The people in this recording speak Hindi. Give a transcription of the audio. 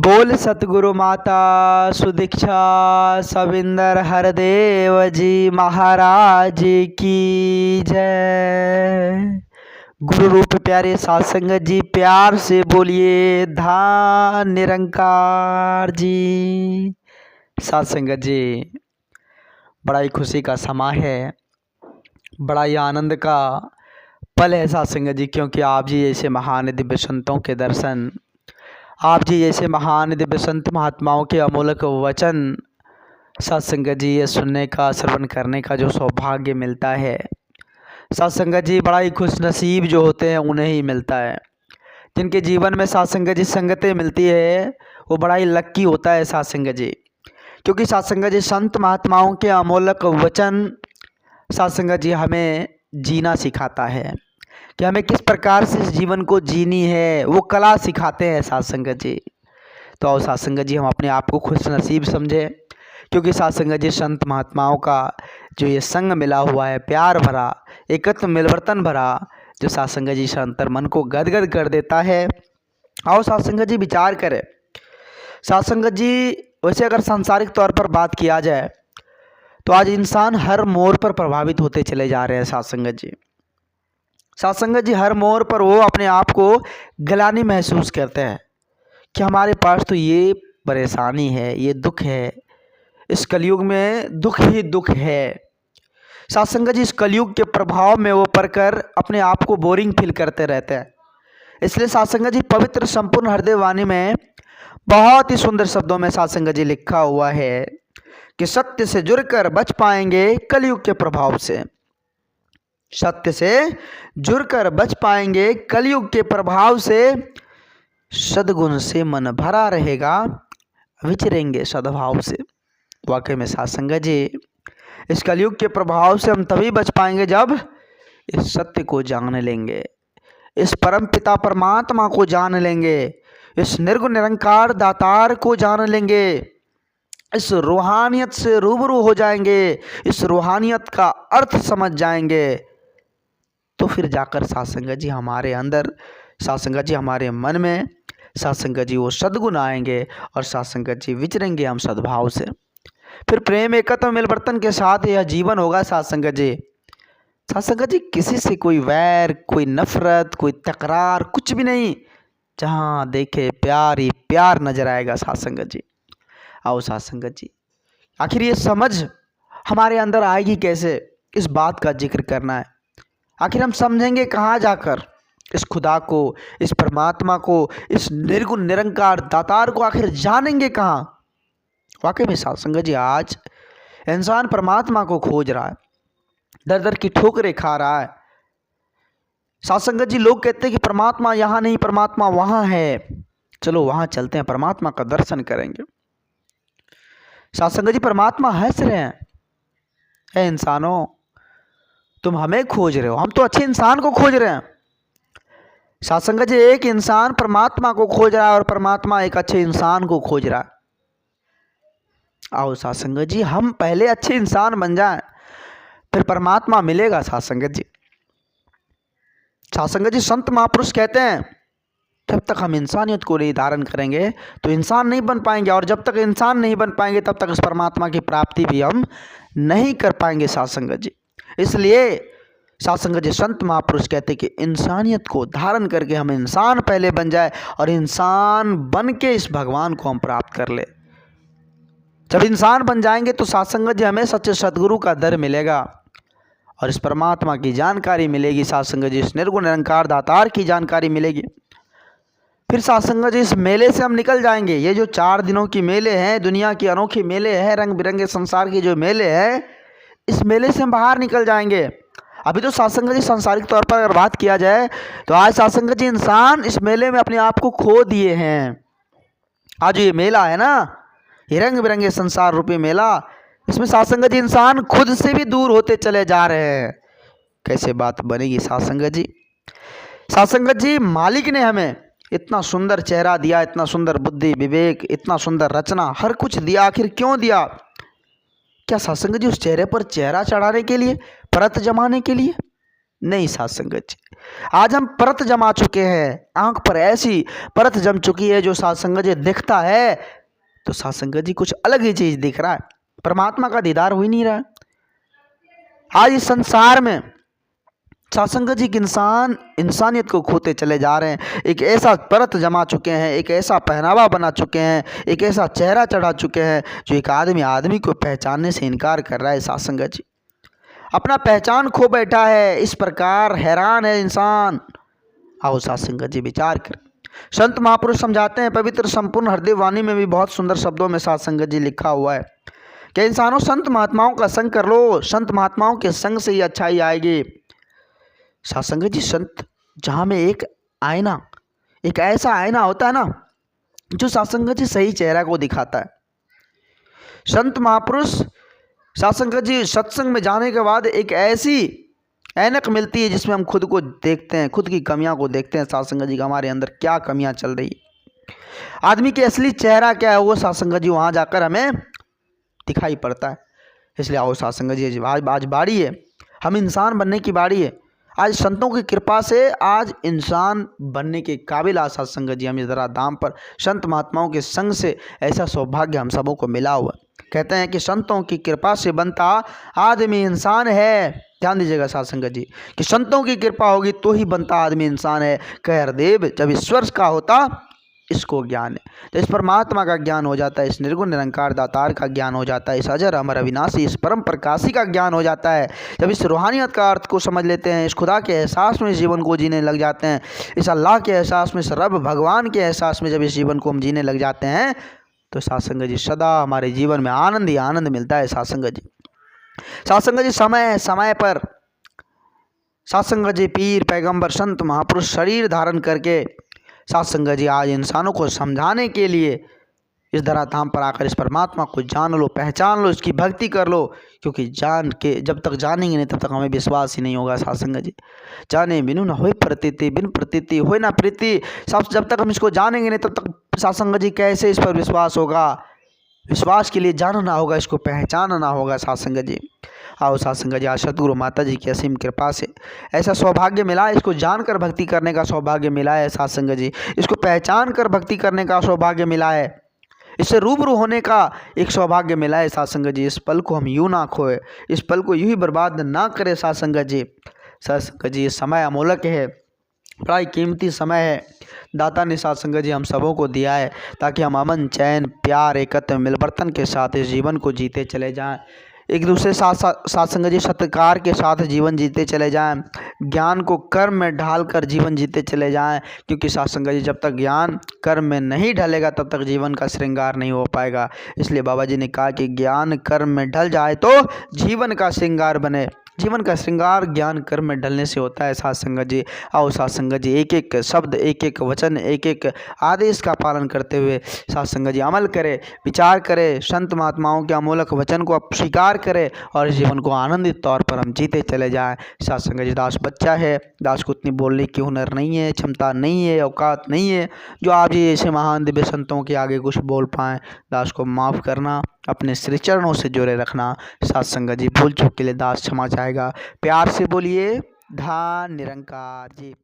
बोल सतगुरु माता सुदीक्षा सविंदर हरदेव जी महाराज की जय। गुरु रूप प्यारे साध संगत जी प्यार से बोलिए धाम निरंकार जी। साध संगत जी, बड़ा ही खुशी का समय है, बड़ा ही आनंद का पल है साध संगत जी, क्योंकि आप जी जैसे महान दिव्य संतों के दर्शन, आप जी जैसे महान दिव्य संत महात्माओं के अमूल्य वचन साध संगत जी ये सुनने का, श्रवण करने का जो सौभाग्य मिलता है, साध संगत जी बड़ा ही खुश नसीब जो होते हैं उन्हें ही मिलता है। जिनके जीवन में साध संगत जी संगतें मिलती है वो बड़ा ही लक्की होता है साध संगत जी, क्योंकि साध संगत जी संत महात्माओं के अमूल्य वचन साध संगत जी हमें जीना सिखाता है कि हमें किस प्रकार से इस जीवन को जीनी है, वो कला सिखाते हैं साध संगत जी। तो आओ साध संगत जी हम अपने आप को खुश नसीब समझे, क्योंकि साध संगत जी संत महात्माओं का जो ये संग मिला हुआ है, प्यार भरा, एकत्र मिलवर्तन भरा, जो साध संगत जी से अंतर मन को गदगद कर देता है। आओ साध संगत जी विचार करें। साध संगत जी वैसे अगर सांसारिक तौर पर बात किया जाए तो आज इंसान हर मोड़ पर प्रभावित होते चले जा रहे हैं साध संगत जी। साध संगत जी हर मोड़ पर वो अपने आप को ग्लानि महसूस करते हैं कि हमारे पास तो ये परेशानी है, ये दुख है, इस कलयुग में दुख ही दुख है। साध संगत जी इस कलयुग के प्रभाव में वो पड़कर अपने आप को बोरिंग फील करते रहते हैं। इसलिए साध संगत जी पवित्र संपूर्ण हृदय वाणी में बहुत ही सुंदर शब्दों में साध संगत जी लिखा हुआ है कि सत्य से जुड़कर बच पाएंगे कलयुग के प्रभाव से। सत्य से जुड़कर बच पाएंगे कलयुग के प्रभाव से। सद्गुण से मन भरा रहेगा, विचरेंगे सद्भाव से। वाकई में साध संगत जी इस कलयुग के प्रभाव से हम तभी बच पाएंगे जब इस सत्य को जान लेंगे, इस परम पिता परमात्मा को जान लेंगे, इस निर्गुण निरंकार दातार को जान लेंगे, इस रूहानियत से रूबरू हो जाएंगे, इस रूहानियत का अर्थ समझ जाएंगे। तो फिर जाकर साध संगत जी हमारे अंदर, साध संगत जी हमारे मन में, साध संगत जी वो सद्गुण आएंगे और साध संगत जी विचरेंगे हम सद्भाव से। फिर प्रेम एकत्व मिलवर्तन के साथ यह जीवन होगा साध संगत जी। साध संगत जी किसी से कोई वैर, कोई नफरत, कोई तकरार, कुछ भी नहीं। जहाँ देखे प्यार ही प्यार नजर आएगा साध संगत जी। आओ साध संगत जी आखिर ये समझ हमारे अंदर आएगी कैसे, इस बात का जिक्र करना है। आखिर हम समझेंगे कहाँ जाकर इस खुदा को, इस परमात्मा को, इस निर्गुण निरंकार दातार को आखिर जानेंगे कहाँ। वाकई में साध संगत जी आज इंसान परमात्मा को खोज रहा है, दर दर की ठोकरें खा रहा है। साध संगत जी लोग कहते हैं कि परमात्मा यहाँ नहीं, परमात्मा वहाँ है। चलो वहाँ चलते हैं, परमात्मा का दर्शन करेंगे। साध संगत जी परमात्मा हंस रहे हैं, ऐ इंसानों तुम हमें खोज रहे हो, हम तो अच्छे इंसान को खोज रहे हैं। साध संगत जी एक इंसान परमात्मा को खोज रहा है और परमात्मा एक अच्छे इंसान को खोज रहा है। आओ साध संगत जी हम पहले अच्छे इंसान बन जाएं, फिर परमात्मा मिलेगा। साध संगत जी, साध संगत जी संत महापुरुष कहते हैं जब तक हम इंसानियत को नहीं धारण करेंगे तो इंसान नहीं बन पाएंगे, और जब तक इंसान नहीं बन पाएंगे तब तक इस परमात्मा की प्राप्ति भी हम नहीं कर पाएंगे साध संगत जी। इसलिए साध संगत जी संत महापुरुष कहते हैं कि इंसानियत को धारण करके हम इंसान पहले बन जाए और इंसान बन के इस भगवान को हम प्राप्त कर ले। जब इंसान बन जाएंगे तो साध संगत जी हमें सच्चे सदगुरु का दर मिलेगा और इस परमात्मा की जानकारी मिलेगी। साध संगत जी इस निर्गुण निरंकार दातार की जानकारी मिलेगी। फिर साध संगत जी इस मेले से हम निकल जाएंगे। ये जो 4 दिनों की मेले हैं, दुनिया की अनोखी मेले हैं, रंग बिरंगे संसार के जो मेले हैं, इस मेले से हम बाहर निकल जाएंगे। अभी तो साध संगत जी सांसारिक तौर पर अगर बात किया जाए तो आज साध संगत जी इंसान इस मेले में अपने आप को खो दिए हैं। आज ये मेला है ना, ये रंग बिरंगे संसार रूपी मेला, इसमें साध संगत जी इंसान खुद से भी दूर होते चले जा रहे हैं। कैसे बात बनेगी साध संगत जी। साध संगत जी मालिक ने हमें इतना सुंदर चेहरा दिया, इतना सुंदर बुद्धि विवेक, इतना सुंदर रचना, हर कुछ दिया। आखिर क्यों दिया? क्या साध संगत जी उस चेहरे पर चेहरा चढ़ाने के लिए, परत जमाने के लिए? नहीं साथ संगत जी, आज हम परत जमा चुके हैं, आंख पर ऐसी परत जम चुकी है जो साथ संगत जी दिखता है तो साथ संगत जी कुछ अलग ही चीज दिख रहा है, परमात्मा का दीदार हो ही नहीं रहा है। आज इस संसार में साथ संगत जी इंसानियत को खोते चले जा रहे हैं, एक ऐसा परत जमा चुके हैं, एक ऐसा पहनावा बना चुके हैं, एक ऐसा चेहरा चढ़ा चुके हैं जो एक आदमी आदमी को पहचानने से इनकार कर रहा है। साथ संगत जी अपना पहचान खो बैठा है, इस प्रकार हैरान है इंसान। आओ साथ संगत जी विचार कर। संत महापुरुष समझाते हैं, पवित्र संपूर्ण हृदय वाणी में भी बहुत सुंदर शब्दों में साथ संगत जी लिखा हुआ है कि इंसानों संत महात्माओं का संग कर लो, संत महात्माओं के संग से ही अच्छाई आएगी। साथ संगत जी संत जहाँ में एक आईना, एक ऐसा आईना होता है ना जो साथ संगत जी सही चेहरा को दिखाता है। संत महापुरुष साथ संगत जी सत्संग में जाने के बाद एक ऐसी ऐनक मिलती है जिसमें हम खुद को देखते हैं, खुद की कमियां को देखते हैं। साथ संगत जी का हमारे अंदर क्या कमियां चल रही है, आदमी के असली चेहरा क्या है, वो साथ संगत जी वहाँ जाकर हमें दिखाई पड़ता है। इसलिए आओ साथ संगत जी आज बारी है, हम इंसान बनने की बारी है। आज संतों की कृपा से आज इंसान बनने के काबिल आज साथ संगत जी हम इस तरह दाम पर संत महात्माओं के संग से ऐसा सौभाग्य हम सबों को मिला हुआ। कहते हैं कि संतों की कृपा से बनता आदमी इंसान है। ध्यान दीजिएगा साथ संगत जी कि संतों की कृपा होगी तो ही बनता आदमी इंसान है। कह हरदेव जब ईश्वर का होता इसको ज्ञान है, तो इस परमात्मा का ज्ञान हो जाता है, इस निर्गुण निरंकार दातार का ज्ञान हो जाता है, इस अजर अमर अविनाशी इस परम प्रकाशी का ज्ञान हो जाता है। जब इस रूहानियत का अर्थ को समझ लेते हैं, इस खुदा के एहसास में जीवन को जीने लग जाते हैं, इस अल्लाह के एहसास में, इस रब भगवान के एहसास में जब इस जीवन को हम जीने लग जाते हैं तो साथ संगत जी सदा हमारे जीवन में आनंद ही आनंद मिलता है। साथ संगत जी समय समय पर साथ संगत जी पीर पैगंबर संत महापुरुष शरीर धारण करके साथ संगत जी आज इंसानों को समझाने के लिए इस धराधाम पर आकर इस परमात्मा को जान लो, पहचान लो, इसकी भक्ति कर लो। क्योंकि जान के जब तक जानेंगे नहीं तब तक हमें विश्वास ही नहीं होगा। साथ संगत जी जाने बिनु न होए प्रतीति, बिन प्रतीति होए ना प्रीति। जब तक हम इसको जानेंगे नहीं तब तक साथ संगत जी कैसे इस पर विश्वास होगा। विश्वास के लिए जानना होगा, इसको पहचानना होगा। साथ संगत जी आओ साथ संगत जी आज सतगुरु माता जी की असीम कृपा से ऐसा सौभाग्य मिला, इसको जानकर भक्ति करने का सौभाग्य मिला है। साथ संगत जी इसको पहचान कर भक्ति करने का सौभाग्य मिला है, इससे रूबरू होने का एक सौभाग्य मिला है। साथ संगत जी इस पल को हम यूँ ना खोए, इस पल को यूँ ही बर्बाद ना करें। साथ संगत जी ये समय अमूलक है, बड़ा ही कीमती समय है, दाता ने साथ संगत जी हम सबों को दिया है ताकि हम अमन चैन प्यार एकत्र मिलवर्तन के साथ इस जीवन को जीते चले जाएं, एक दूसरे साथ संगत जी सत्कार के साथ जीवन जीते चले जाएं, ज्ञान को कर्म में ढालकर जीवन जीते चले जाएं। क्योंकि साथ संगत जी जब तक ज्ञान कर्म में नहीं ढलेगा तब तक जीवन का श्रृंगार नहीं हो पाएगा। इसलिए बाबा जी ने कहा कि ज्ञान कर्म में ढल जाए तो जीवन का श्रृंगार बने। जीवन का श्रृंगार ज्ञान कर्म में ढलने से होता है। साथ संगत जी आओ साथ संगत जी एक एक शब्द, एक एक वचन, एक एक आदेश का पालन करते हुए साथ संगत जी अमल करे, विचार करे, संत महात्माओं के अमूलक वचन को स्वीकार करे और इस जीवन को आनंदित तौर पर हम जीते चले जाएं। साथ संगत जी दास बच्चा है, दास को उतनी बोलने की हुनर नहीं है, क्षमता नहीं है, औकात नहीं है जो आप जी ऐसे महान दिव्य संतों के आगे कुछ बोल पाएँ। दास को माफ़ करना, अपने श्री चरणों से जुड़े रखना। साथ संगत जी भूल चूक के लिए दास क्षमा चाहेगा। प्यार से बोलिए धन निरंकार जी।